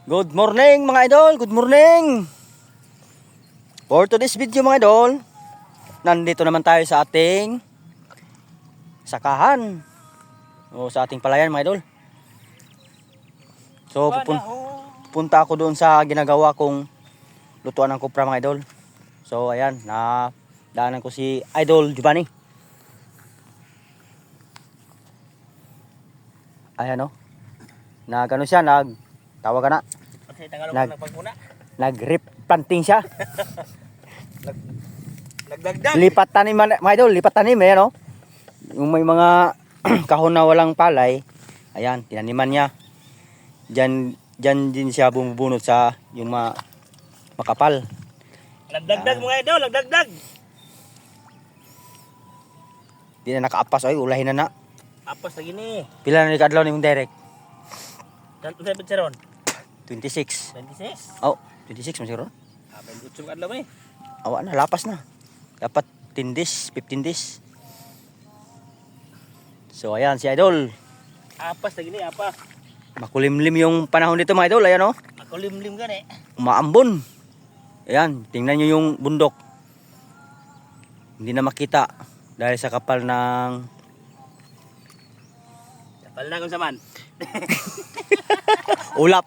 Good morning mga idol, good morning. For today's video mga idol, nandito naman tayo sa ating sakahan o sa ating palayan mga idol. So punta ako doon sa ginagawa kong lutuan ng kopra mga idol. So ayan, na daanan ko si Idol Giovanni. Ayan o, nagano siya, tawag ka na. Okay, Tagalog Nag-rip planting siya. Nagdagdag. Lipat tanim mga idol, lipat tanim ayan o. Yung may mga kahon na walang palay, ayan, tinaniman niya. Diyan din siya bumubunot sa yung makapal. Nagdagdag mga idol, nagdagdag. Di na nakaapas, ay ulahin na na. Apas lagi ni. Pila na ni kadlaw ni mong direct? Tanto sa pitseron. 26. 26. Oh, 26 man siguro. 28 kadlaw may. Awa na, lapas na. Dapat 10 days, 15 days. So ayan si Idol. Apas lagi ni, apas. Makulimlim yung panahon dito mga idol, ayan o. Ako limlim gani. Umaambon. Ayan, tingnan nyo yung bundok. Hindi na makita dahil sa kapal ng... Kapal na kung saman. ulap.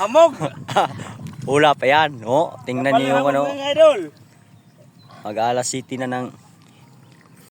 Hamog. Ulap, ayan. Oh, tingnan nyo yung ano. Mga idol. Mag-alas city na ng